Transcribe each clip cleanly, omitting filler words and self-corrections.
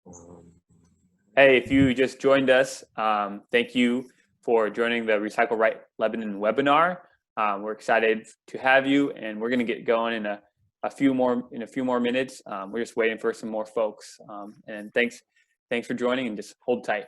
Um, Hey, if you just joined us, thank you for joining the Recycle Right Lebanon webinar. We're excited to have you, and we're going to get going in a few more minutes. We're just waiting for some more folks. And thanks for joining, and just hold tight.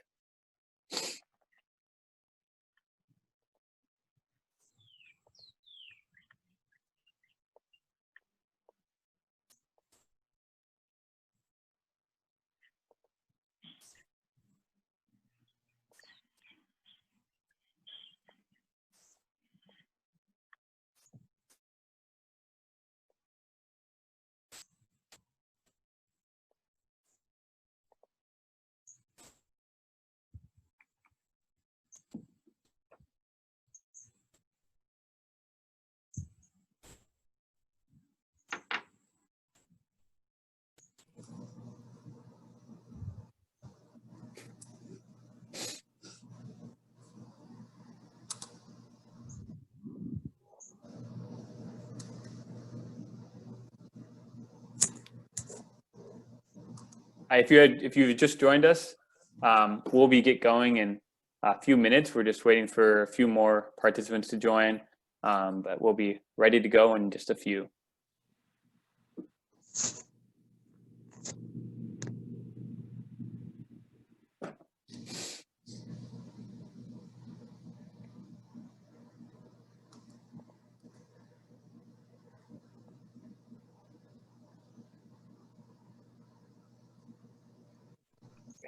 If you just joined us, we'll get going in a few minutes. We're just waiting for a few more participants to join, but we'll be ready to go in just a few.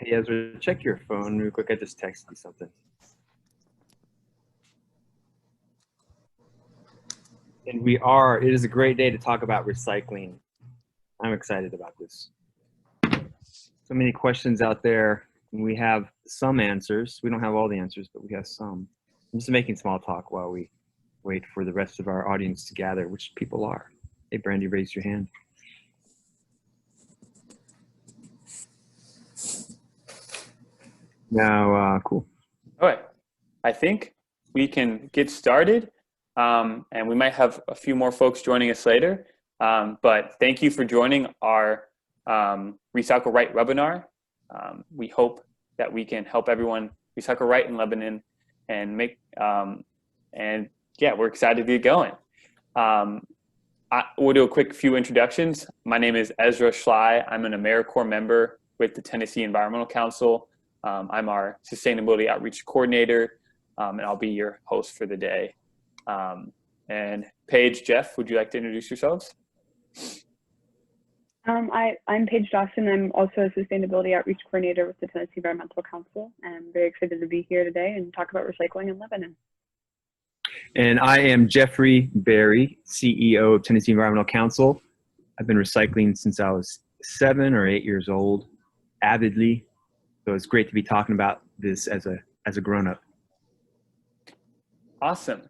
Hey Ezra, check your phone real quick. I just texted you something. And it is a great day to talk about recycling. I'm excited about this. So many questions out there. We have some answers. We don't have all the answers, but we have some. I'm just making small talk while we wait for the rest of our audience to gather, which people are. Hey, Brandy, raise your hand. Now, cool. All right, I think we can get started, and we might have a few more folks joining us later. But thank you for joining our Recycle Right webinar. We hope that we can help everyone recycle right in Lebanon, and we're excited to get going. We'll do a quick few introductions. My name is Ezra Schley. I'm an AmeriCorps member with the Tennessee Environmental Council. I'm our Sustainability Outreach Coordinator, and I'll be your host for the day. And Paige, Jeff, would you like to introduce yourselves? I'm Paige Dawson. I'm also a Sustainability Outreach Coordinator with the Tennessee Environmental Council, and I'm very excited to be here today and talk about recycling in Lebanon. And I am Jeffrey Berry, CEO of Tennessee Environmental Council. I've been recycling since I was 7 or 8 years old, avidly. So it's great to be talking about this as a grown-up. Awesome.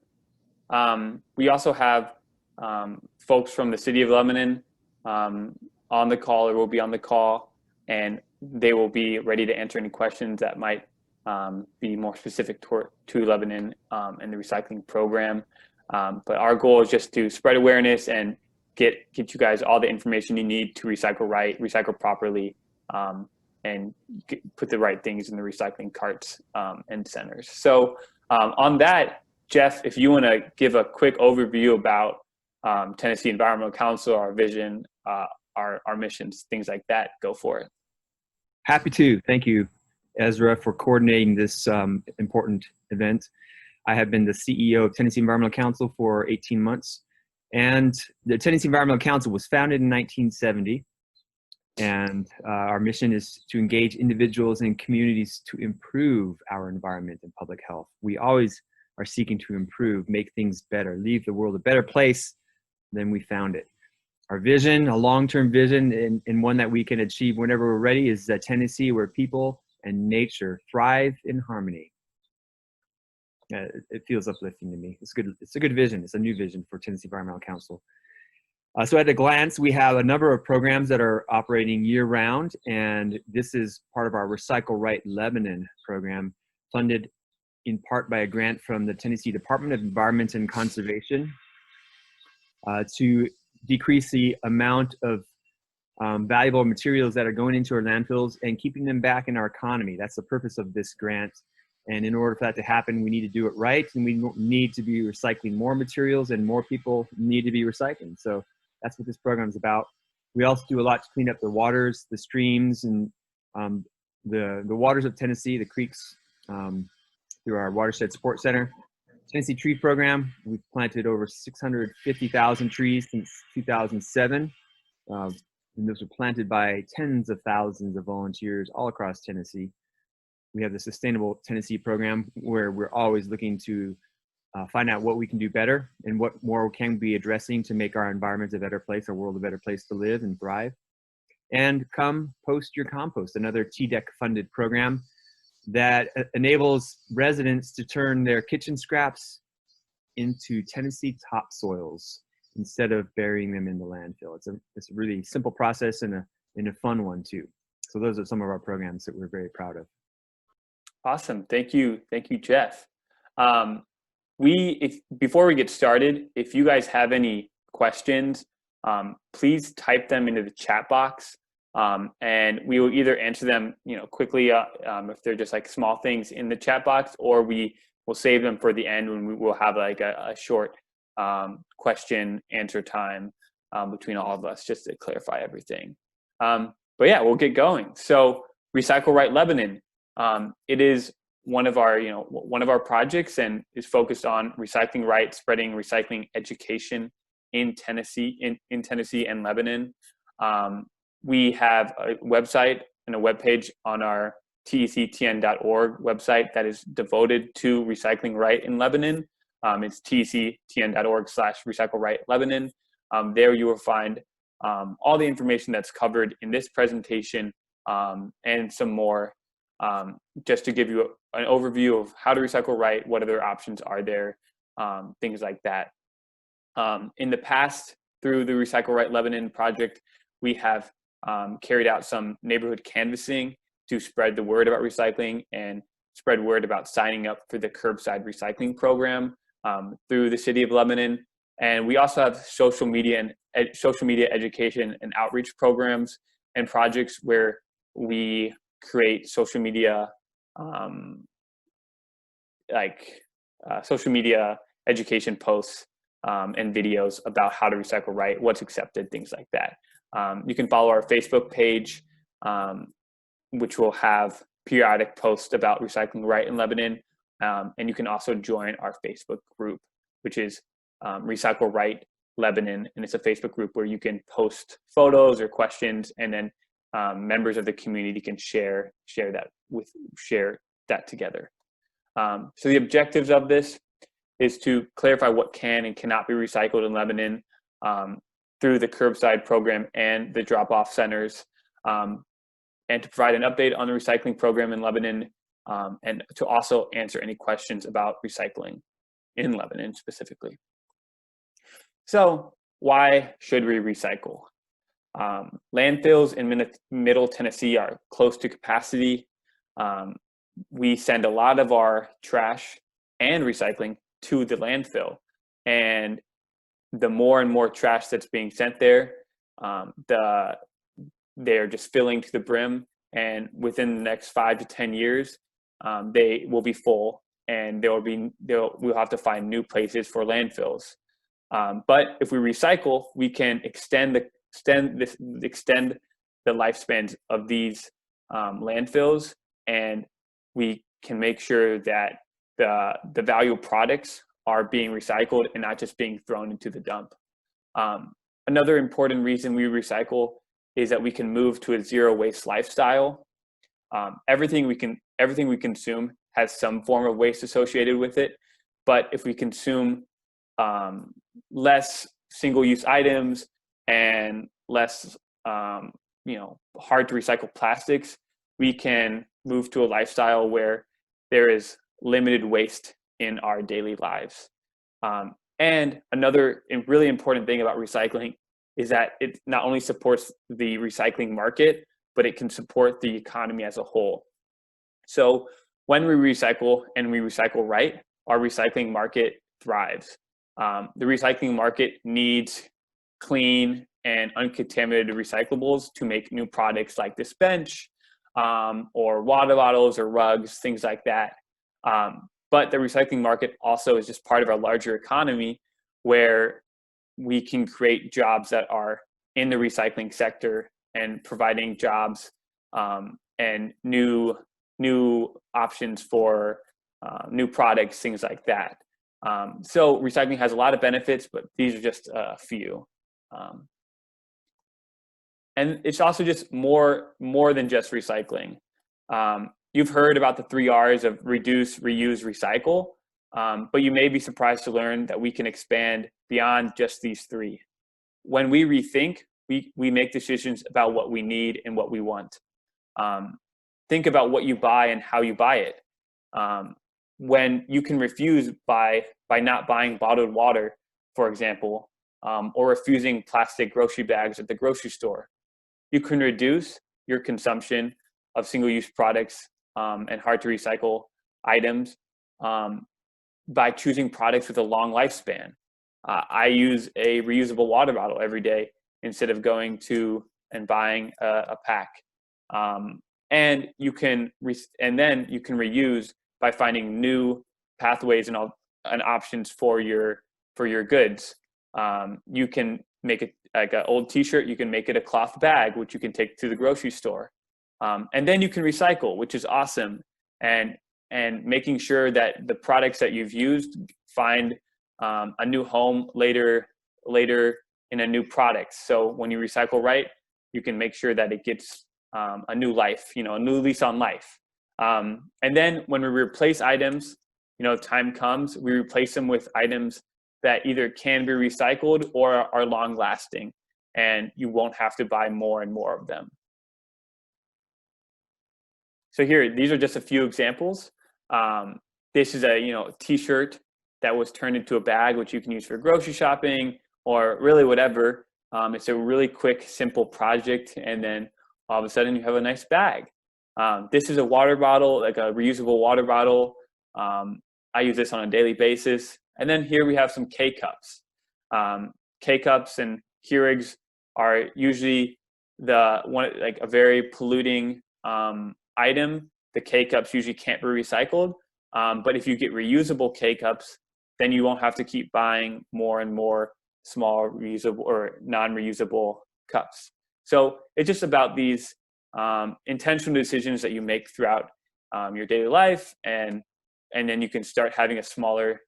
We also have folks from the City of Lebanon on the call, or will be on the call, and they will be ready to answer any questions that might be more specific to Lebanon and the recycling program. But our goal is just to spread awareness and get you guys all the information you need to recycle right, recycle properly, and put the right things in the recycling carts and centers. So on that, Jeff, if you want to give a quick overview about Tennessee Environmental Council, our vision, our missions, things like that, go for it. Happy to. Thank you, Ezra, for coordinating this important event. I have been the CEO of Tennessee Environmental Council for 18 months. And the Tennessee Environmental Council was founded in 1970. And our mission is to engage individuals and communities to improve our environment and public health. We always are seeking to improve, make things better, leave the world a better place than we found it. Our vision, a long-term vision, and one that we can achieve whenever we're ready, is that Tennessee, where people and nature thrive in harmony. It feels uplifting to me. It's good. It's a good vision. It's a new vision for Tennessee Environmental Council. So at a glance, we have a number of programs that are operating year-round, and this is part of our Recycle Right Lebanon program, funded in part by a grant from the Tennessee Department of Environment and Conservation to decrease the amount of valuable materials that are going into our landfills and keeping them back in our economy. That's the purpose of this grant. And in order for that to happen, we need to do it right, and we need to be recycling more materials, and more people need to be recycling. So that's what this program is about. We also do a lot to clean up the waters, the streams, and the waters of Tennessee, the creeks, through our Watershed Support Center. Tennessee Tree Program, we've planted over 650,000 trees since 2007. And those were planted by tens of thousands of volunteers all across Tennessee. We have the Sustainable Tennessee Program, where we're always looking to find out what we can do better and what more can we be addressing to make our environment a better place, our world a better place to live and thrive. And Come Post Your Compost, another TDEC funded program that enables residents to turn their kitchen scraps into Tennessee topsoils instead of burying them in the landfill. It's a really simple process and a fun one too. So those are some of our programs that we're very proud of. Awesome. Thank you, Jeff. Before we get started, if you guys have any questions, please type them into the chat box, and we will either answer them, quickly if they're just like small things in the chat box, or we will save them for the end when we will have like a short question answer time between all of us, just to clarify everything. But yeah, we'll get going. So Recycle Right Lebanon. It is one of our projects, and is focused on recycling right, spreading recycling education in Tennessee, in Tennessee and Lebanon. We have a website and a webpage on our tectn.org website that is devoted to recycling right in Lebanon. It's tectn.org/recyclerightlebanon. There you will find all the information that's covered in this presentation, and some more, just to give you an overview of how to recycle right, what other options are there, things like that. In the past, through the Recycle Right Lebanon project, we have carried out some neighborhood canvassing to spread the word about recycling and spread word about signing up for the curbside recycling program through the City of Lebanon. And we also have social media education and outreach programs and projects where we create social media social media education posts and videos about how to recycle right, what's accepted, things like that. You can follow our Facebook page, which will have periodic posts about recycling right in Lebanon. And you can also join our Facebook group, which is Recycle Right Lebanon. And it's a Facebook group where you can post photos or questions, and then members of the community can share that together. So the objectives of this is to clarify what can and cannot be recycled in Lebanon through the curbside program and the drop-off centers, and to provide an update on the recycling program in Lebanon, and to also answer any questions about recycling in Lebanon specifically. So why should we recycle? Landfills in Middle Tennessee are close to capacity. We send a lot of our trash and recycling to the landfill, and the more and more trash that's being sent there, they're just filling to the brim, and within the next 5 to 10 years, they will be full, and we'll have to find new places for landfills. But if we recycle, we can extend the lifespans of these landfills, and we can make sure that the valuable products are being recycled and not just being thrown into the dump. Another important reason we recycle is that we can move to a zero waste lifestyle. Everything we consume has some form of waste associated with it, but if we consume less single-use items and less hard to recycle plastics, we can move to a lifestyle where there is limited waste in our daily lives. And another really important thing about recycling is that it not only supports the recycling market, but it can support the economy as a whole. So when we recycle and we recycle right, our recycling market thrives. The recycling market needs clean, and uncontaminated recyclables to make new products like this bench, or water bottles or rugs, things like that. But the recycling market also is just part of our larger economy, where we can create jobs that are in the recycling sector and providing jobs, and new options for new products, things like that. So recycling has a lot of benefits, but these are just a few. And it's also just more than just recycling. You've heard about the 3 R's of reduce, reuse, recycle, but you may be surprised to learn that we can expand beyond just these 3. When we rethink, we make decisions about what we need and what we want. Think about what you buy and how you buy it. When you can refuse by not buying bottled water, for example, or refusing plastic grocery bags at the grocery store, you can reduce your consumption of single-use products and hard-to-recycle items by choosing products with a long lifespan. I use a reusable water bottle every day instead of going to and buying a pack. And then you can reuse by finding new pathways and options for your goods. You can make it like an old T-shirt. You can make it a cloth bag, which you can take to the grocery store. And then you can recycle, which is awesome. And making sure that the products that you've used find a new home later in a new product. So when you recycle right, you can make sure that it gets a new life, a new lease on life. And then when we replace items, time comes, we replace them with items that either can be recycled or are long lasting, and you won't have to buy more and more of them. So here, these are just a few examples. This is a T-shirt that was turned into a bag, which you can use for grocery shopping or really whatever. It's a really quick, simple project, and then all of a sudden you have a nice bag. This is a water bottle, like a reusable water bottle. I use this on a daily basis. And then here we have some K-cups. K-cups and Keurigs are usually like a very polluting item. The K-cups usually can't be recycled. But if you get reusable K-cups, then you won't have to keep buying more and more small reusable or non-reusable cups. So it's just about these intentional decisions that you make throughout your daily life, and then you can start having a smaller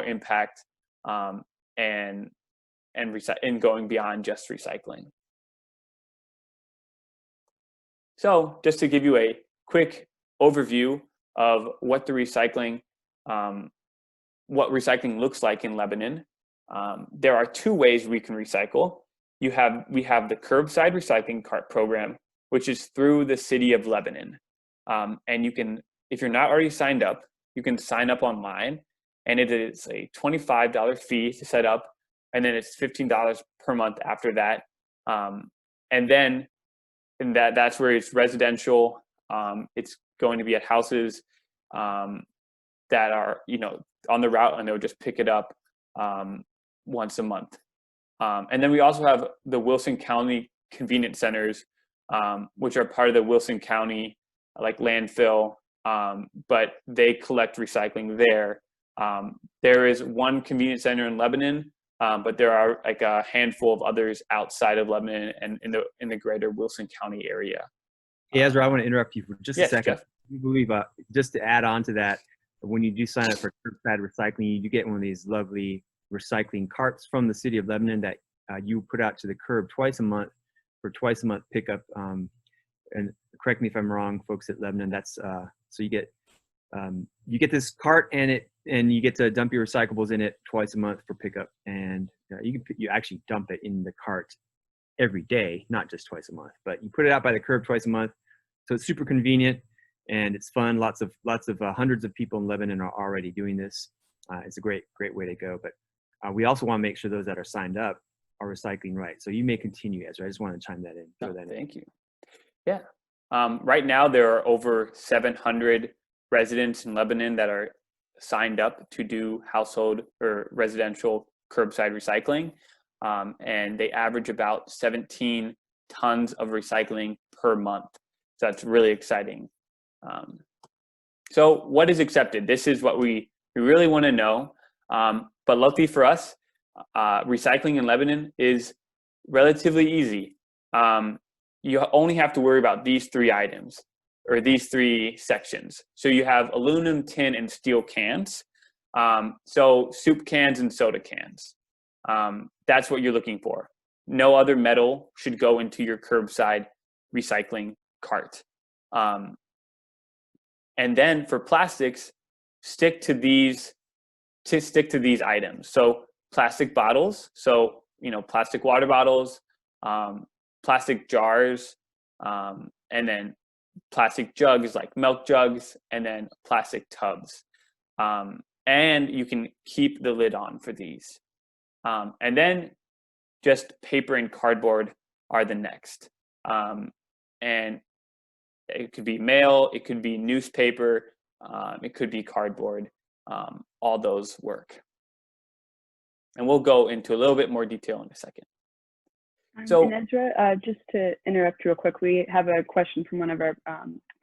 impact and going beyond just recycling. So just to give you a quick overview of what recycling looks like in Lebanon, there are 2 ways we can recycle. We have the curbside recycling cart program, which is through the City of Lebanon. And you can, if you're not already signed up, you can sign up online, and it is a $25 fee to set up, and then it's $15 per month after that. And that's where it's residential. It's going to be at houses that are on the route, and they'll just pick it up once a month. And then we also have the Wilson County convenience centers, which are part of the Wilson County landfill, but they collect recycling there. There is one convenience center in Lebanon, but there are like a handful of others outside of Lebanon and in the greater Wilson County area. Hey, Ezra, I want to interrupt you for just a second. Jeff. I believe, just to add on to that, when you do sign up for curbside recycling, you do get one of these lovely recycling carts from the City of Lebanon that you put out to the curb twice a month for twice a month pickup. And correct me if I'm wrong, folks at Lebanon. That's so you get this cart, and you get to dump your recyclables in it twice a month for pickup, and you actually dump it in the cart every day, not just twice a month, but you put it out by the curb twice a month. So it's super convenient and it's fun. Lots of hundreds of people in Lebanon are already doing this. It's a great way to go. But we also want to make sure those that are signed up are recycling right. So you may continue, Ezra. I just wanted to chime that in. Thank you. Yeah. Right now there are over 700 residents in Lebanon that are signed up to do household or residential curbside recycling. and they average about 17 tons of recycling per month. So that's really exciting. So what is accepted? This is what we really want to know. But luckily for us, recycling in Lebanon is relatively easy. You only have to worry about these 3 items, or these 3 sections. So you have aluminum, tin, and steel cans. So soup cans and soda cans. That's what you're looking for. No other metal should go into your curbside recycling cart. And then for plastics, stick to these items. So plastic bottles, so plastic water bottles, plastic jars, and then plastic jugs like milk jugs, and then plastic tubs. And you can keep the lid on for these. And then just paper and cardboard are the next. And it could be mail, it could be newspaper, it could be cardboard. All those work. And we'll go into a little bit more detail in a second. So, and Ezra, just to interrupt real quick, we have a question from one of our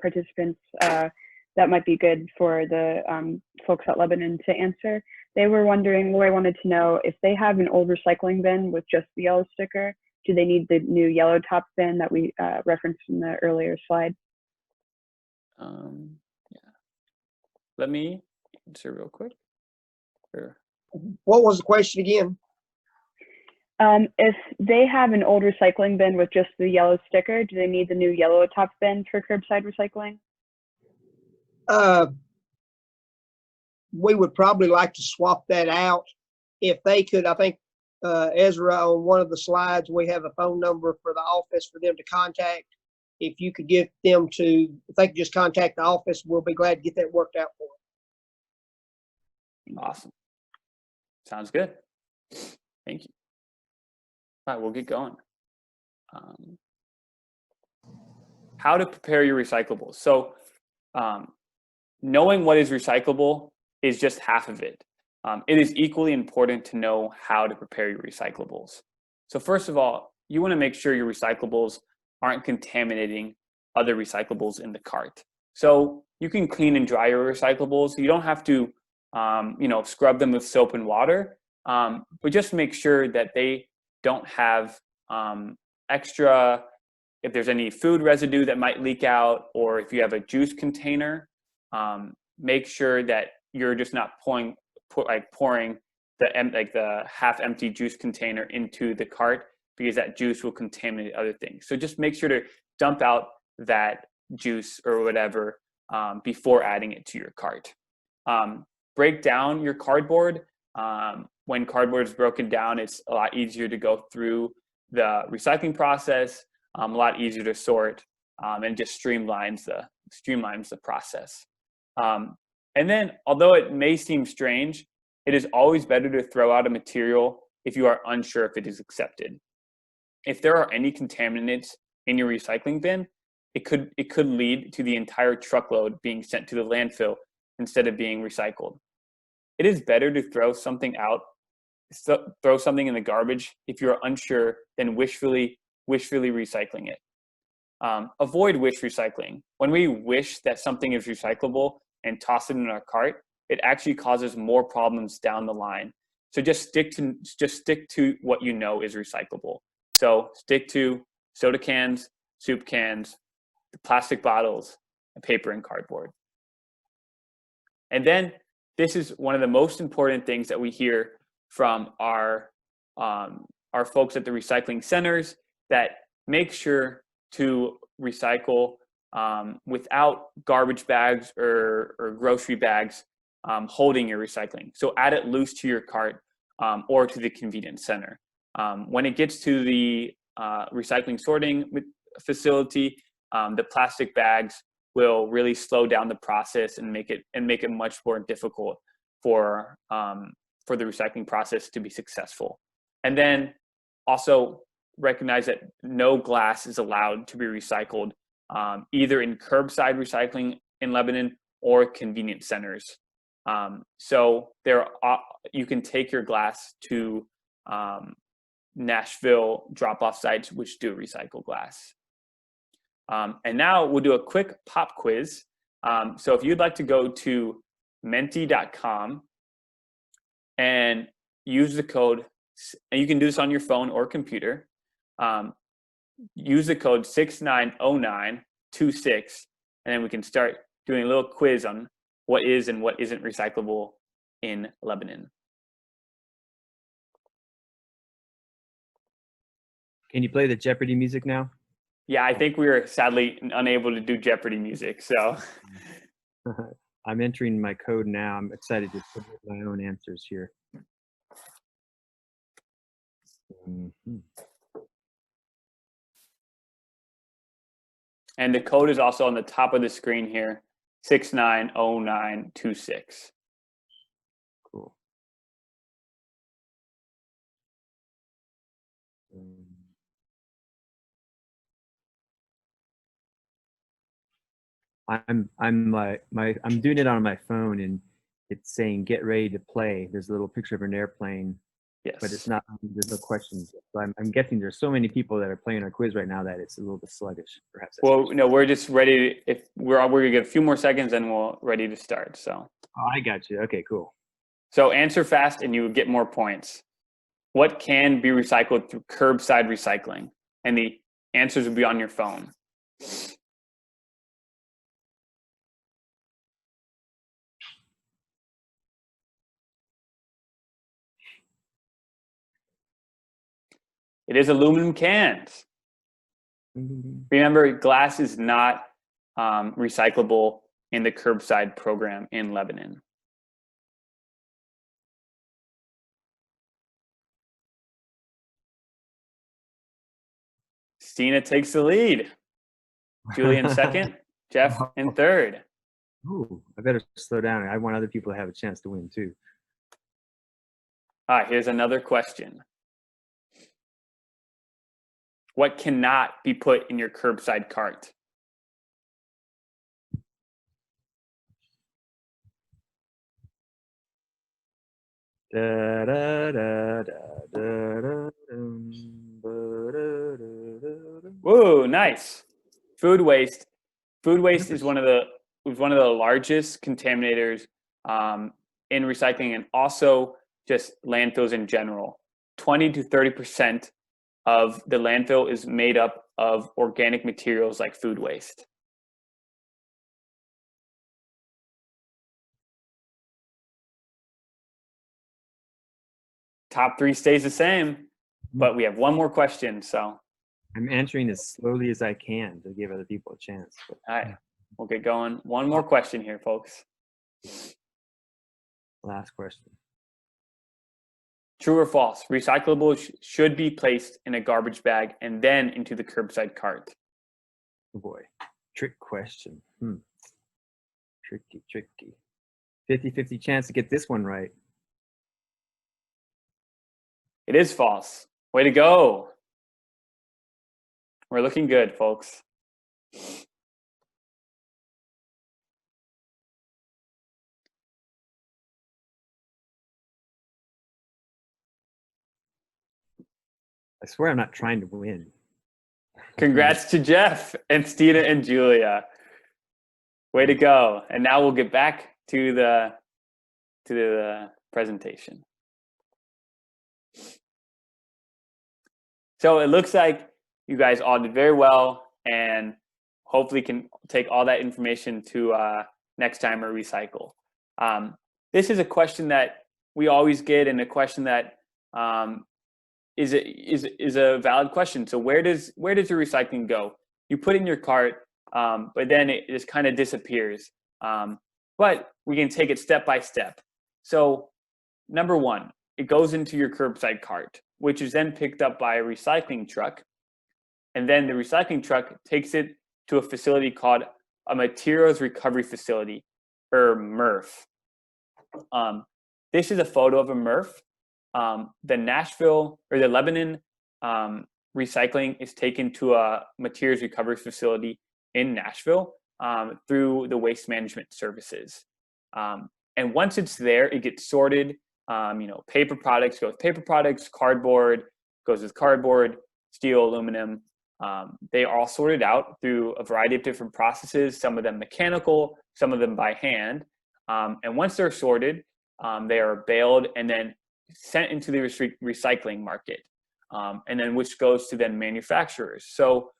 participants that might be good for the folks at Lebanon to answer. They were wondering, I wanted to know if they have an old recycling bin with just the yellow sticker, do they need the new yellow top bin that we referenced in the earlier slide? Yeah. Let me answer real quick. Sure. What was the question again? If they have an old recycling bin with just the yellow sticker, do they need the new yellow top bin for curbside recycling? We would probably like to swap that out. If they could, I think, Ezra, on one of the slides, we have a phone number for the office for them to contact. If you could get them to, if they could just contact the office, we'll be glad to get that worked out for them. Awesome. Sounds good. Thank you. All right, we'll get going. How to prepare your recyclables. So knowing what is recyclable is just half of it. It is equally important to know how to prepare your recyclables. So first of all, you want to make sure your recyclables aren't contaminating other recyclables in the cart. So you can clean and dry your recyclables. You don't have to scrub them with soap and water, but just make sure that they don't have extra, if there's any food residue that might leak out, or if you have a juice container, make sure that you're just not pouring the half-empty juice container into the cart, because that juice will contaminate other things. So just make sure to dump out that juice or whatever before adding it to your cart. Break down your cardboard. When cardboard is broken down, it's a lot easier to go through the recycling process, a lot easier to sort, and just streamlines the process. And then, although it may seem strange, it is always better to throw out a material if you are unsure if it is accepted. If there are any contaminants in your recycling bin, it could lead to the entire truckload being sent to the landfill instead of being recycled. It is better to throw something in the garbage if you're unsure than wishfully recycling it. Avoid wish recycling. When we wish that something is recyclable and toss it in our cart, it actually causes more problems down the line. So just stick to what you know is recyclable. So stick to soda cans, soup cans, plastic bottles, and paper and cardboard. And then this is one of the most important things that we hear from our folks at the recycling centers, that make sure to recycle without garbage bags or grocery bags holding your recycling. So add it loose to your cart or to the convenience center. When it gets to the recycling sorting facility, the plastic bags will really slow down the process and make it much more difficult for the recycling process to be successful. And then also recognize that no glass is allowed to be recycled, either in curbside recycling in Lebanon or convenience centers. So you can take your glass to Nashville drop-off sites which do recycle glass. And now we'll do a quick pop quiz. So if you'd like to go to menti.com and use the code, and you can do this on your phone or computer, use the code 690926, and then we can start doing a little quiz on what is and what isn't recyclable in Lebanon. Can you play the Jeopardy music now? Yeah, I think we were sadly unable to do Jeopardy music, so. I'm entering my code now. I'm excited to put my own answers here. Mhm. And the code is also on the top of the screen here, 690926. Cool. I'm doing it on my phone, and it's saying get ready to play. There's a little picture of an airplane, Yes. but it's not. There's no questions. So I'm guessing there's so many people that are playing our quiz right now that it's a little bit sluggish. Perhaps. Well, no, we're just ready. If we're gonna get a few more seconds, and we're ready to start. So. Oh, I got you. Okay, cool. So answer fast, and you get more points. What can be recycled through curbside recycling? And the answers will be on your phone. It is aluminum cans. Remember, glass is not recyclable in the curbside program in Lebanon. Stina takes the lead. Julie in second, Jeff in third. Ooh, I better slow down. I want other people to have a chance to win too. All right, here's another question. What cannot be put in your curbside cart? Da, da, da, da, da, da, Whoa, nice. Food waste. Food waste is one of the largest contaminators in recycling, and also just landfills in general. 20 to 30% of the landfill is made up of organic materials like food waste. Top three stays the same, but we have one more question, so. I'm answering as slowly as I can to give other people a chance. But, All right, we'll get going. One more question here, folks. last question. True or false? Recyclables should be placed in a garbage bag and then into the curbside cart. Oh boy, trick question. Tricky. 50-50 chance to get this one right. It is false. Way to go. We're looking good, folks. I swear I'm not trying to win. Congrats to Jeff and Stina and Julia. Way to go. And now we'll get back to the presentation. So it looks like you guys all did very well, and hopefully can take all that information to next time or recycle. This is a question that we always get, and a question that is a valid question. So where does your recycling go? You put it in your cart, but then it just kind of disappears. But we can take it step by step. So number one, it goes into your curbside cart, which is then picked up by a recycling truck. And then the recycling truck takes it to a facility called a materials recovery facility, or MRF. This is a photo of a MRF. The Nashville or the Lebanon recycling is taken to a materials recovery facility in Nashville through the waste management services. And once it's there, it gets sorted. Paper products go with paper products, cardboard goes with cardboard, steel, aluminum. They are all sorted out through a variety of different processes, some of them mechanical, some of them by hand. And once they're sorted, they are baled and then sent into the recycling market, and then which goes to then manufacturers. So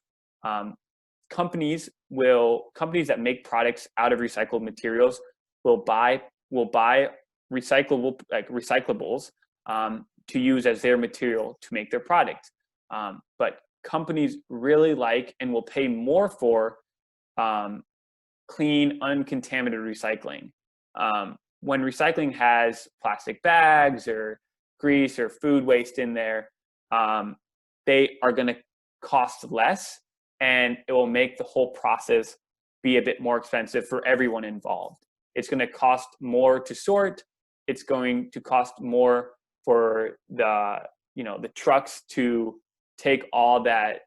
companies that make products out of recycled materials will buy recyclables to use as their material to make their product. But companies really like and will pay more for clean, uncontaminated recycling. When recycling has plastic bags or grease or food waste in there, they are going to cost less, and it will make the whole process be a bit more expensive for everyone involved. It's going to cost more to sort. It's going to cost more for the trucks to take all that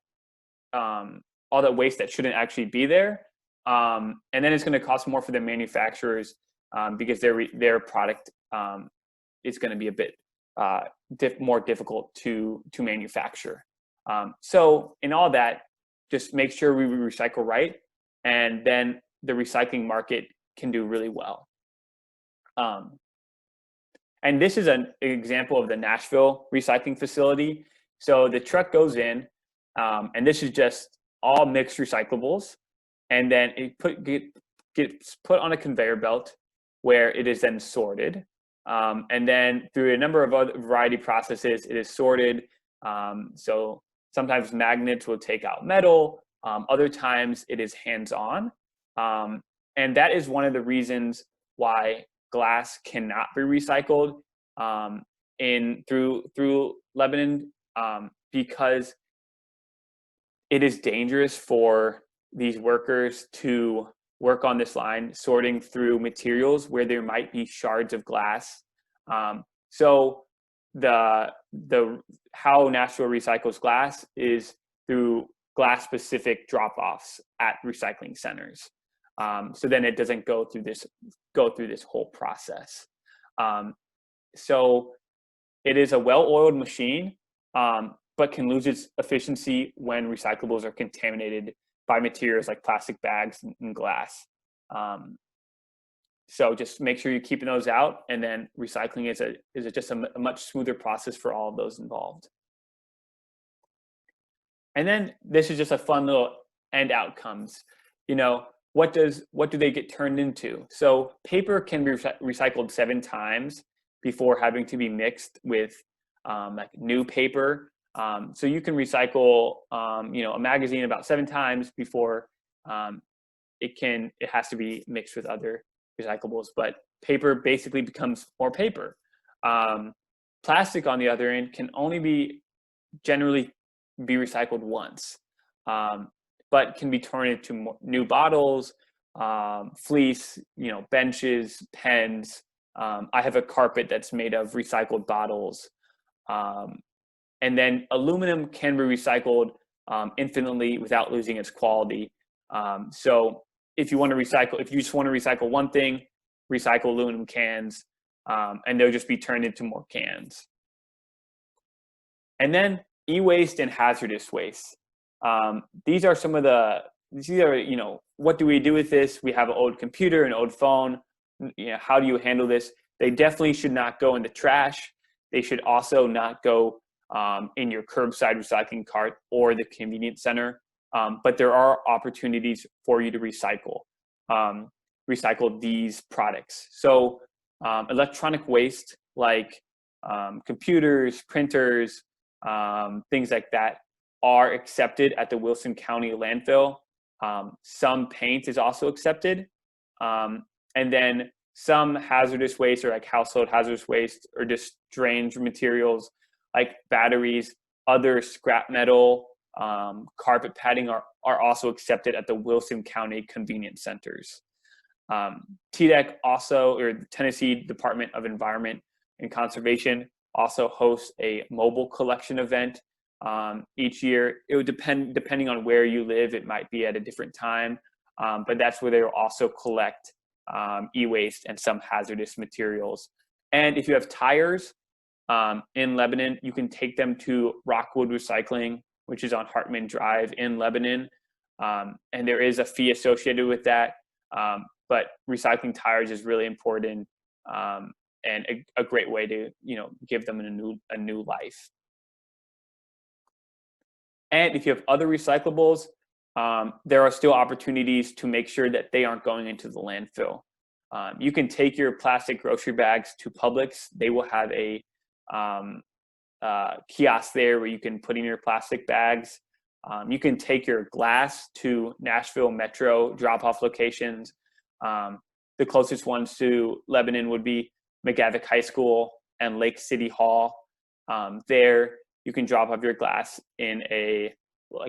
waste that shouldn't actually be there, and then it's going to cost more for the manufacturers because their product is going to be a bit more difficult to manufacture. So in all that, just make sure we recycle right, and then the recycling market can do really well. And this is an example of the Nashville recycling facility. So the truck goes in, and this is just all mixed recyclables, and then it gets put on a conveyor belt where it is then sorted. And then through a number of other variety processes, it is sorted. So sometimes magnets will take out metal. Other times it is hands-on. And that is one of the reasons why glass cannot be recycled through Lebanon, because it is dangerous for these workers to work on this line, sorting through materials where there might be shards of glass. So how Nashville recycles glass is through glass-specific drop-offs at recycling centers. So then it doesn't go through this whole process. So it is a well-oiled machine, but can lose its efficiency when recyclables are contaminated by materials like plastic bags and glass. So just make sure you're keeping those out, and then recycling is just a much smoother process for all of those involved. And then this is just a fun little end outcomes. What do they get turned into? So paper can be recycled 7 times before having to be mixed with like new paper. So you can recycle a magazine about 7 times before it has to be mixed with other recyclables. But paper basically becomes more paper. Plastic, on the other end, can only generally be recycled once, but can be turned into new bottles, fleece, benches, pens. I have a carpet that's made of recycled bottles. And then aluminum can be recycled infinitely without losing its quality. So if you just want to recycle one thing, recycle aluminum cans, and they'll just be turned into more cans. And then e-waste and hazardous waste. These are what do we do with this? We have an old computer, an old phone. How do you handle this? They definitely should not go in the trash. They should also not go in your curbside recycling cart or the convenience center. But there are opportunities for you to recycle these products. So electronic waste like computers, printers, things like that are accepted at the Wilson County landfill. Some paint is also accepted. And then some hazardous waste, or like household hazardous waste, or just strange materials like batteries, other scrap metal, carpet padding are also accepted at the Wilson County convenience centers. TDEC also, or the Tennessee Department of Environment and Conservation, also hosts a mobile collection event each year. It would depending on where you live, it might be at a different time, but that's where they will also collect e-waste and some hazardous materials. And if you have tires, in Lebanon, you can take them to Rockwood Recycling, which is on Hartman Drive in Lebanon. And there is a fee associated with that. But recycling tires is really important, and a great way to, give them a new life. And if you have other recyclables, there are still opportunities to make sure that they aren't going into the landfill. You can take your plastic grocery bags to Publix. They will have a kiosk there where you can put in your plastic bags. You can take your glass to Nashville Metro drop-off locations. The closest ones to Lebanon would be McGavick High School and Lake City Hall. There, you can drop off your glass in a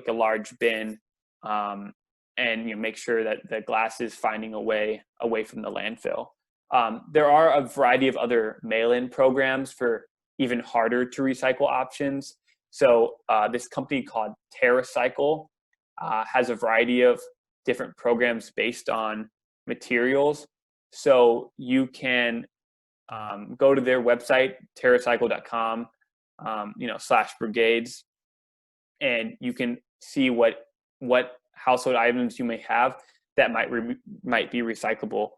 large bin, and make sure that the glass is finding a way away from the landfill. There are a variety of other mail-in programs for even harder to recycle options. So this company called TerraCycle has a variety of different programs based on materials. So you can go to their website, terracycle.com, /brigades, and you can see what household items you may have that might be recyclable.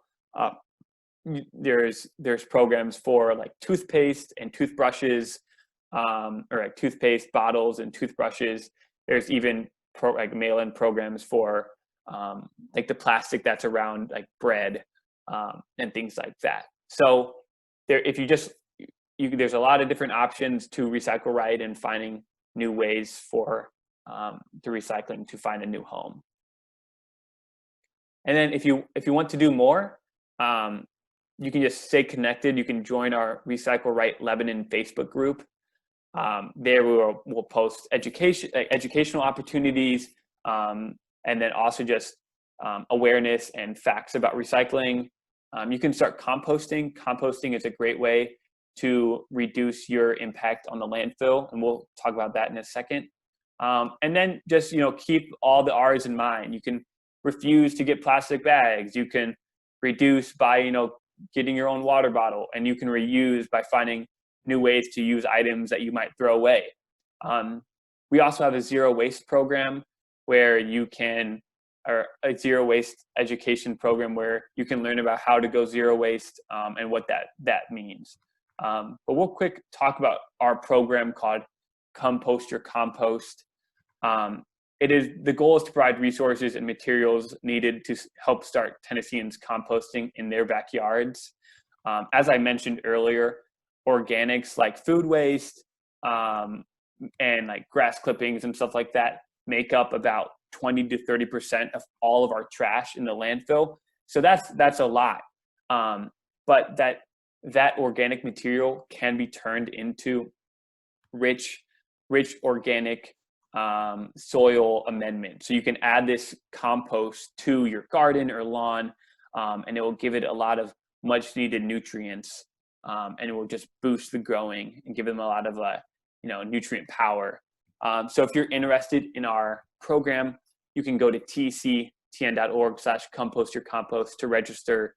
There's programs for like toothpaste and toothbrushes, or like toothpaste bottles and toothbrushes. There's even mail-in programs for like the plastic that's around like bread, and things like that. So there's a lot of different options to recycle right and finding new ways for the recycling to find a new home. And then if you want to do more, you can just stay connected. You can join our Recycle Right Lebanon Facebook group. There we'll post educational opportunities, and then also just awareness and facts about recycling. You can start composting. Composting is a great way to reduce your impact on the landfill, and we'll talk about that in a second. And then just keep all the R's in mind. You can refuse to get plastic bags. You can reduce by getting your own water bottle, and you can reuse by finding new ways to use items that you might throw away. We also have a zero waste program where or a zero waste education program where you can learn about how to go zero waste, and what that means. But we'll quick talk about our program called Compost Your Compost. The goal is to provide resources and materials needed to help start Tennesseans composting in their backyards. As I mentioned earlier, organics like food waste, and like grass clippings and stuff like that make up about 20 to 30% of all of our trash in the landfill. So that's a lot. But that organic material can be turned into rich organic soil amendment. So you can add this compost to your garden or lawn, and it will give it a lot of much needed nutrients, and it will just boost the growing and give them a lot of nutrient power. So if you're interested in our program, you can go to tctn.org/compostyourcompost to register.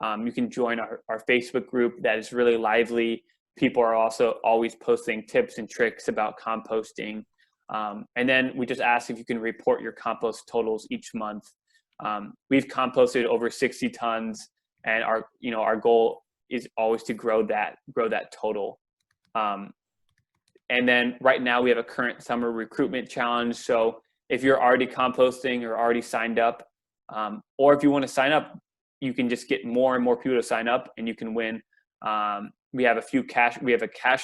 You can join our Facebook group that is really lively. People are also always posting tips and tricks about composting. And then we just ask if you can report your compost totals each month. We've composted over 60 tons, and our goal is always to grow that total. And then right now we have a current summer recruitment challenge. So if you're already composting or already signed up, or if you want to sign up, you can just get more and more people to sign up, and you can win. We have a cash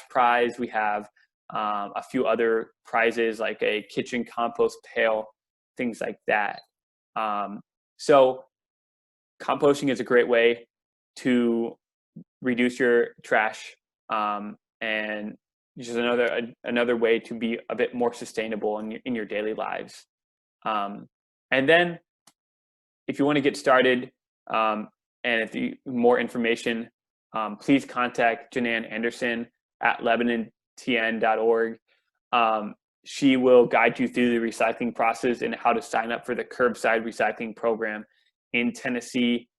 prize. We have a few other prizes like a kitchen compost pail, things like that. So composting is a great way to reduce your trash, and just another way to be a bit more sustainable in your daily lives. And then if you want to get started, and if you more information, please contact Janan Anderson at LebanonTN.org. She will guide you through the recycling process and how to sign up for the curbside recycling program in Tennessee.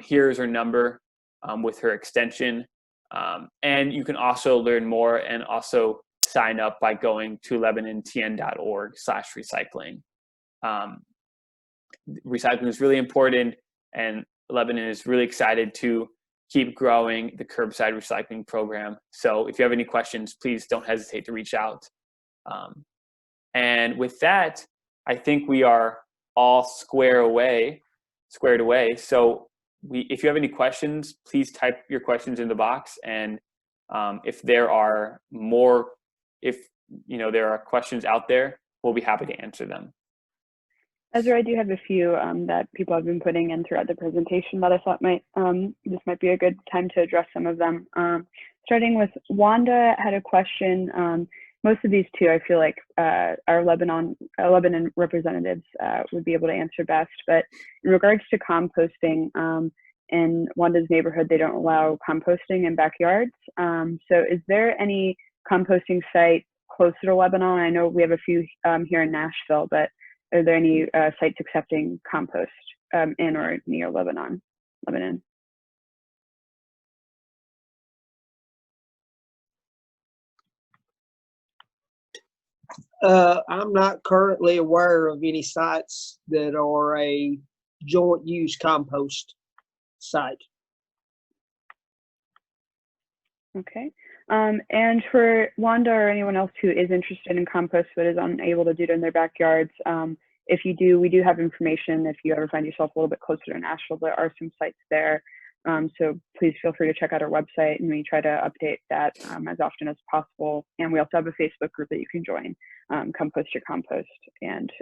Here's her number with her extension. And you can also learn more and also sign up by going to LebanonTN.org/recycling. Recycling is really important, and Lebanon is really excited to keep growing the curbside recycling program. So if you have any questions, please don't hesitate to reach out. And with that, I think we are all squared away. So if you have any questions, please type your questions in the box. And if there are there are questions out there, we'll be happy to answer them. Ezra, I do have a few that people have been putting in throughout the presentation that I thought this might be a good time to address some of them. Starting with Wanda had a question. Most of these two, I feel like our Lebanon representatives would be able to answer best. But in regards to composting, in Wanda's neighborhood, they don't allow composting in backyards. So is there any composting site closer to Lebanon? I know we have a few here in Nashville, but are there any sites accepting compost in or near Lebanon? I'm not currently aware of any sites that are a joint use compost site. Okay. And for Wanda or anyone else who is interested in compost but is unable to do it in their backyards, if you do, we do have information. If you ever find yourself a little bit closer to Nashville, there are some sites there. So please feel free to check out our website, and we try to update that as often as possible. And we also have a Facebook group that you can join, Compost Your Compost, and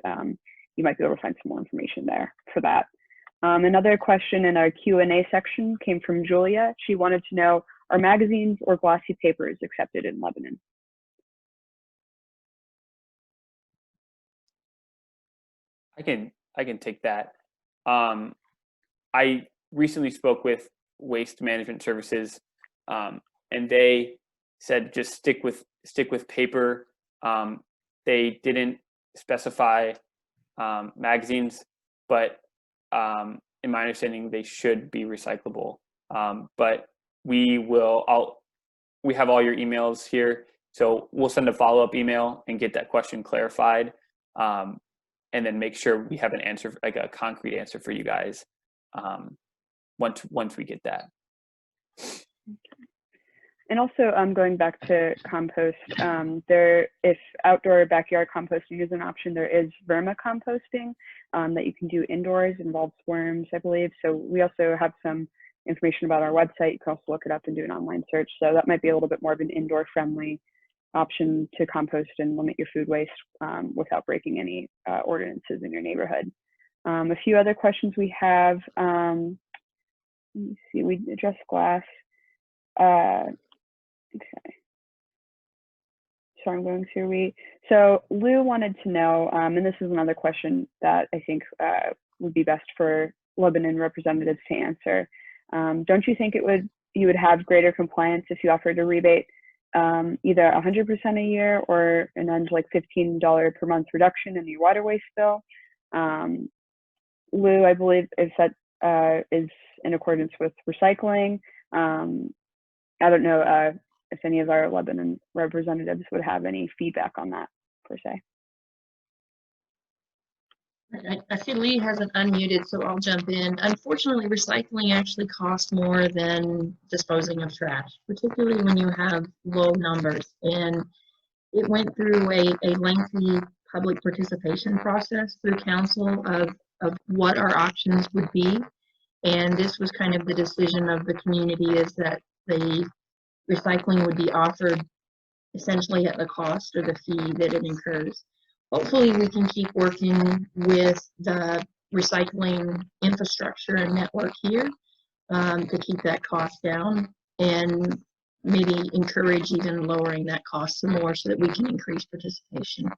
you might be able to find some more information there for that. Another question in our Q&A section came from Julia. She wanted to know, are magazines or glossy papers accepted in Lebanon? I can take that. I recently spoke with Waste Management Services, and they said just stick with paper. They didn't specify magazines, but in my understanding, they should be recyclable. But we have all your emails here, so we'll send a follow-up email and get that question clarified. And then make sure we have an answer, like a concrete answer for you guys, once we get that. And also, going back to compost, if outdoor backyard composting is an option, there is vermicomposting that you can do indoors. It involves worms, I believe. So we also have some information about our website. You can also look it up and do an online search. So that might be a little bit more of an indoor-friendly option to compost and limit your food waste without breaking any ordinances in your neighborhood. A few other questions we have. Let me see, we addressed glass. Okay. So I'm going through. So Lou wanted to know, and this is another question that I think would be best for Lebanon representatives to answer. Don't you think you would have greater compliance if you offered a rebate, either 100% a year or an end like $15 per month reduction in your water waste bill? Lou, I believe if that is in accordance with recycling. I don't know if any of our Lebanon representatives would have any feedback on that per se. I see Lee hasn't unmuted, so I'll jump in. Unfortunately, recycling actually costs more than disposing of trash, particularly when you have low numbers. And it went through a lengthy public participation process through council of what our options would be. And this was kind of the decision of the community, is that the recycling would be offered essentially at the cost or the fee that it incurs. Hopefully we can keep working with the recycling infrastructure and network here to keep that cost down, and maybe encourage even lowering that cost some more so that we can increase participation.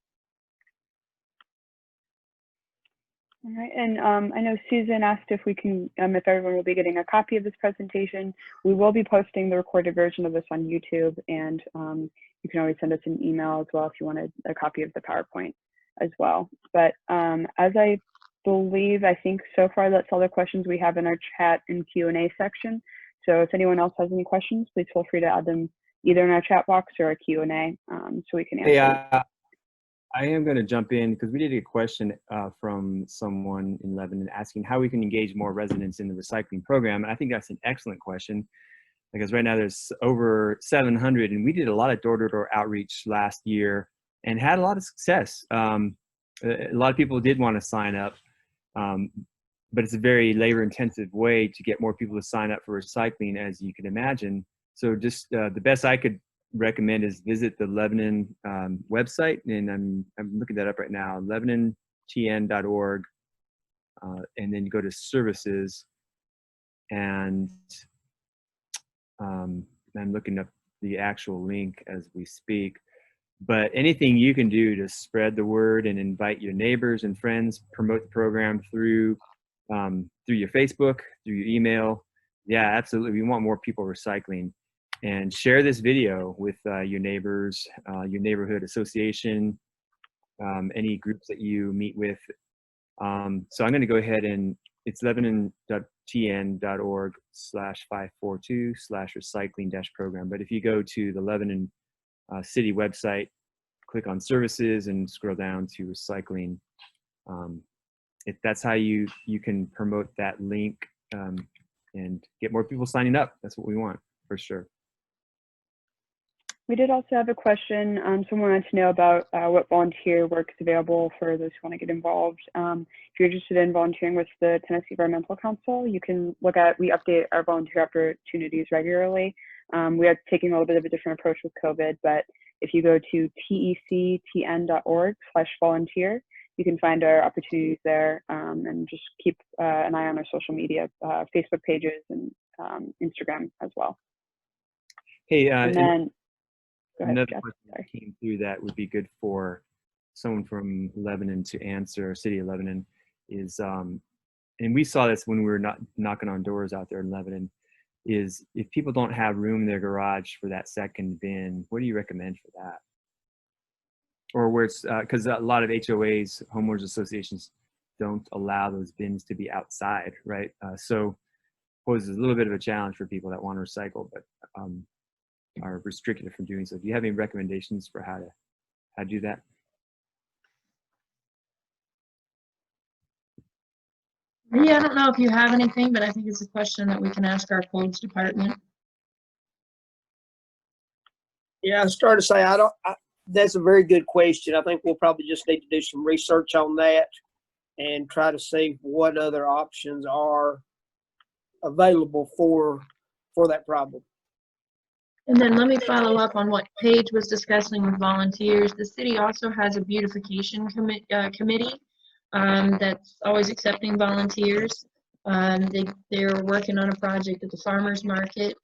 All right, and I know Susan asked if we can, if everyone will be getting a copy of this presentation. We will be posting the recorded version of this on YouTube, and you can always send us an email as well if you wanted a copy of the PowerPoint as well. But as I believe, I think so far that's all the questions we have in our chat and Q&A section. So if anyone else has any questions, please feel free to add them either in our chat box or our Q&A, so we can answer. Hey, I am going to jump in because we did get a question from someone in Lebanon asking how we can engage more residents in the recycling program. And I think that's an excellent question, because right now there's over 700, and we did a lot of door-to-door outreach last year and had a lot of success. A lot of people did want to sign up, but it's a very labor-intensive way to get more people to sign up for recycling, as you can imagine. So just the best I could recommend is visit the Lebanon website, and I'm looking that up right now, lebanontn.org, and then you go to services, and I'm looking up the actual link as we speak. But anything you can do to spread the word and invite your neighbors and friends, promote the program through your Facebook, through your email. Yeah, absolutely. We want more people recycling. And share this video with your neighbors, your neighborhood association, any groups that you meet with. So I'm going to go ahead, and it's lebanon.tn.org/542/recycling-program. But if you go to the Lebanon City website, click on services and scroll down to recycling. That's how you can promote that link and get more people signing up. That's what we want, for sure. We did also have a question. Someone wanted to know about what volunteer work is available for those who want to get involved. If you're interested in volunteering with the Tennessee Environmental Council, you can we update our volunteer opportunities regularly. We are taking a little bit of a different approach with COVID, but if you go to tectn.org/volunteer, you can find our opportunities there, and just keep an eye on our social media, Facebook pages and Instagram as well. Hey, and then, go ahead, another Jeff. question that came through that would be good for someone from Lebanon to answer, City of Lebanon, is, and we saw this when we were not knocking on doors out there in Lebanon, is if people don't have room in their garage for that second bin, what do you recommend for that? Or where it's, because a lot of HOAs, homeowners associations, don't allow those bins to be outside, right? So poses a little bit of a challenge for people that want to recycle, but are restricted from doing so. Do you have any recommendations for how to do that? Yeah, I don't know if you have anything, but I think it's a question that we can ask our codes department. Yeah, I started to say, that's a very good question. I think we'll probably just need to do some research on that and try to see what other options are available for that problem. And then let me follow up on what Paige was discussing with volunteers. The city also has a beautification committee that's always accepting volunteers. They're working on a project at the farmers market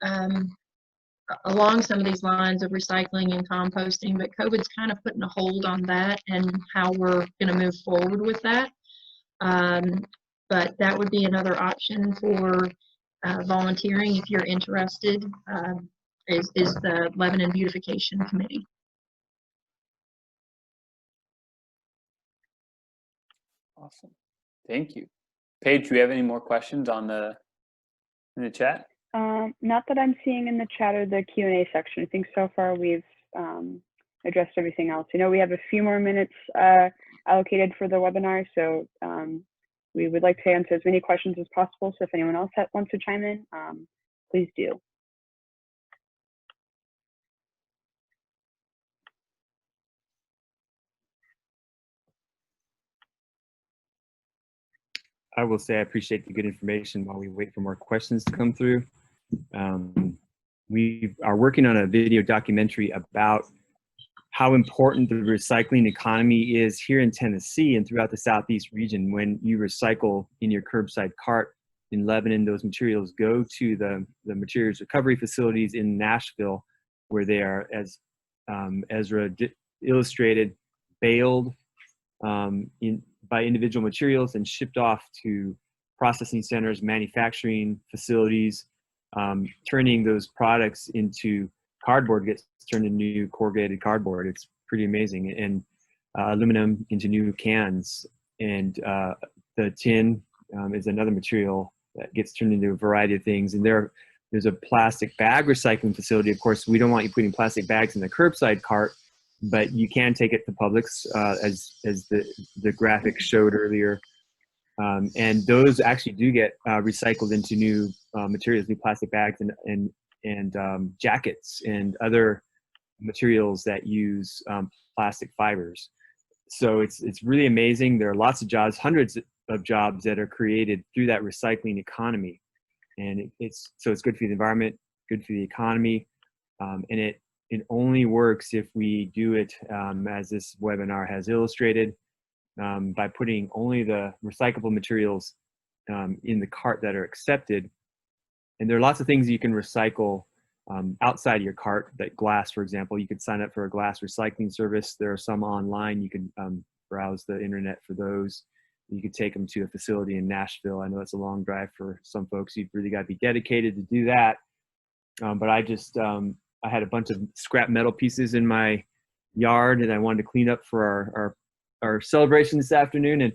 along some of these lines of recycling and composting, but COVID's kind of putting a hold on that and how we're going to move forward with that. But that would be another option for volunteering if you're interested. Is the Lebanon Beautification Committee. Awesome. Thank you. Paige, do we have any more questions in the chat? Not that I'm seeing in the chat or the Q&A section. I think so far we've addressed everything else. You know, we have a few more minutes allocated for the webinar, so we would like to answer as many questions as possible. So if anyone else wants to chime in, please do. I will say I appreciate the good information while we wait for more questions to come through. We are working on a video documentary about how important the recycling economy is here in Tennessee and throughout the Southeast region. When you recycle in your curbside cart in Lebanon, those materials go to the materials recovery facilities in Nashville, where they are, as Ezra illustrated, baled by individual materials and shipped off to processing centers, manufacturing facilities, turning those products into cardboard, gets turned into new corrugated cardboard. It's pretty amazing. And aluminum into new cans. And the tin is another material that gets turned into a variety of things. And there are There's a plastic bag recycling facility. Of course, we don't want you putting plastic bags in the curbside cart, but you can take it to Publix, as the graphic showed earlier. And those actually do get recycled into new materials, new plastic bags and jackets and other materials that use plastic fibers. So it's really amazing. There are lots of jobs, hundreds of jobs that are created through that recycling economy. And it's good for the environment, good for the economy, and it only works if we do it, as this webinar has illustrated, by putting only the recyclable materials in the cart that are accepted. And there are lots of things you can recycle outside your cart, like glass, for example. You could sign up for a glass recycling service. There are some online. You can browse the internet for those. You could take them to a facility in Nashville. I know it's a long drive for some folks. You've really got to be dedicated to do that. But I just, I had a bunch of scrap metal pieces in my yard, and I wanted to clean up for our celebration this afternoon.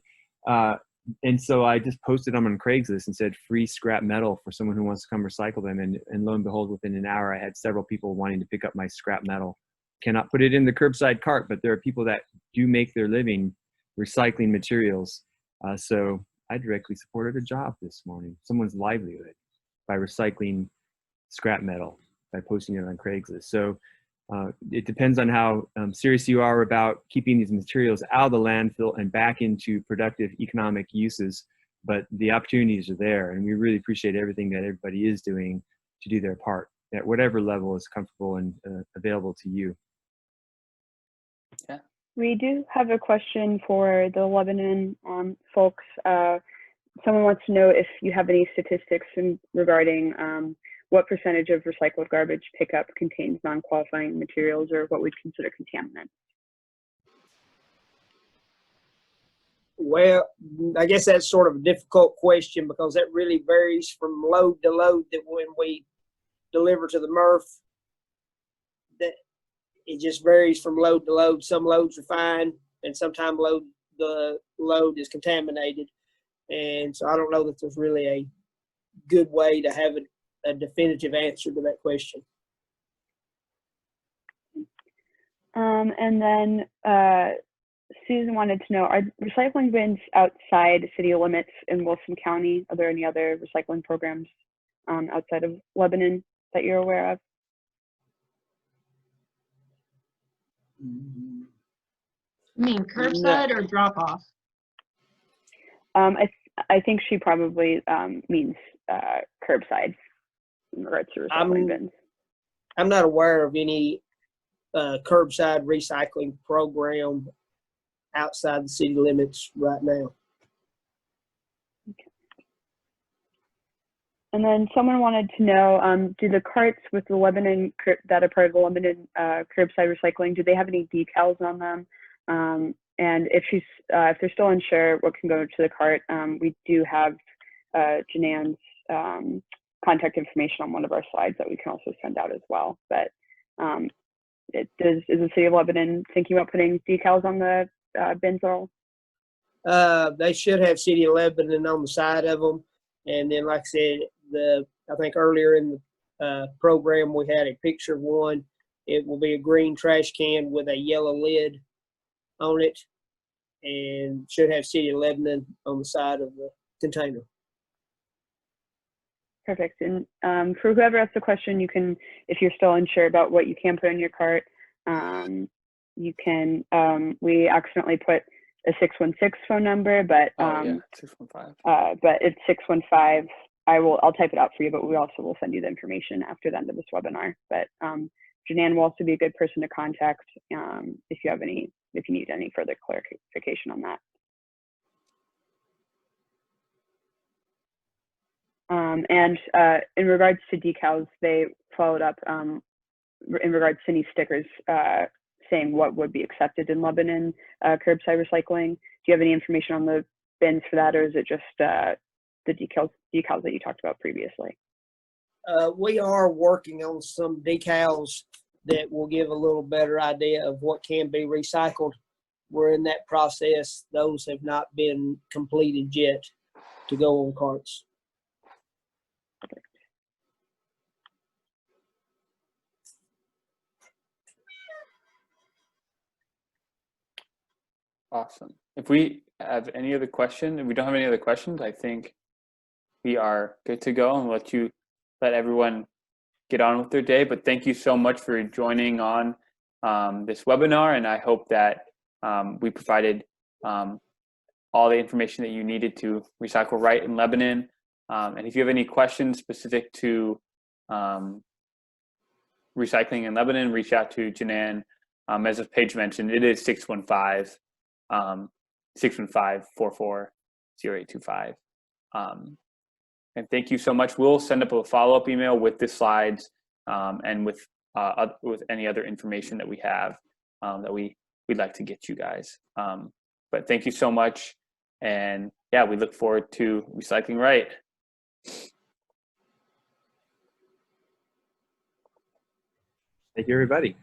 And so I just posted them on Craigslist and said, free scrap metal for someone who wants to come recycle them. And lo and behold, within an hour, I had several people wanting to pick up my scrap metal. Cannot put it in the curbside cart, but there are people that do make their living recycling materials. So I directly supported a job this morning, someone's livelihood, by recycling scrap metal, by posting it on Craigslist. So it depends on how serious you are about keeping these materials out of the landfill and back into productive economic uses. But the opportunities are there, and we really appreciate everything that everybody is doing to do their part at whatever level is comfortable and available to you. Yeah. We do have a question for the Lebanon folks. Someone wants to know if you have any statistics regarding what percentage of recycled garbage pickup contains non-qualifying materials, or what we'd consider contaminants. Well, I guess that's sort of a difficult question, because that really varies from load to load. That when we deliver to the MRF, that it just varies from load to load. Some loads are fine, and sometimes the load is contaminated. And so I don't know that there's really a good way to have a definitive answer to that question. And then Susan wanted to know, are recycling bins outside city limits in Wilson County? Are there any other recycling programs outside of Lebanon that you're aware of? You mean curbside or drop off? I think she probably means curbside in regards to recycling bins. I'm not aware of any curbside recycling program outside the city limits right now. Okay. And then someone wanted to know, do the carts with the Lebanon that are part of the Lebanon curbside recycling, do they have any decals on them? And if they're still unsure what can go to the cart, we do have Janan's contact information on one of our slides that we can also send out as well. But is the City of Lebanon thinking about putting decals on the bins at all? They should have City of Lebanon on the side of them. And then, like I said, I think earlier in the program we had a picture of one. It will be a green trash can with a yellow lid on it, and should have City of Lebanon on the side of the container. Perfect. And for whoever asked the question, you can, if you're still unsure about what you can put in your cart, you can, we accidentally put a 616 phone number, but 615. But it's 615. I'll type it out for you, but we also will send you the information after the end of this webinar. But Janan will also be a good person to contact if you need any further clarification on that. And in regards to decals, they followed up in regards to any stickers saying what would be accepted in Lebanon curbside recycling. Do you have any information on the bins for that, or is it just the decals that you talked about previously? We are working on some decals that will give a little better idea of what can be recycled. We're in that process. Those have not been completed yet to go on carts. Awesome. If we have any other question, if we don't have any other questions, I think we are good to go and let everyone get on with their day. But thank you so much for joining on this webinar, and I hope that we provided all the information that you needed to recycle right in Lebanon. And if you have any questions specific to recycling in Lebanon, reach out to Janan. As Paige mentioned, it is 615-44-0825. And thank you so much. We'll send up a follow-up email with the slides and with any other information that we have that we'd like to get you guys. But thank you so much. And yeah, we look forward to recycling right. Thank you, everybody.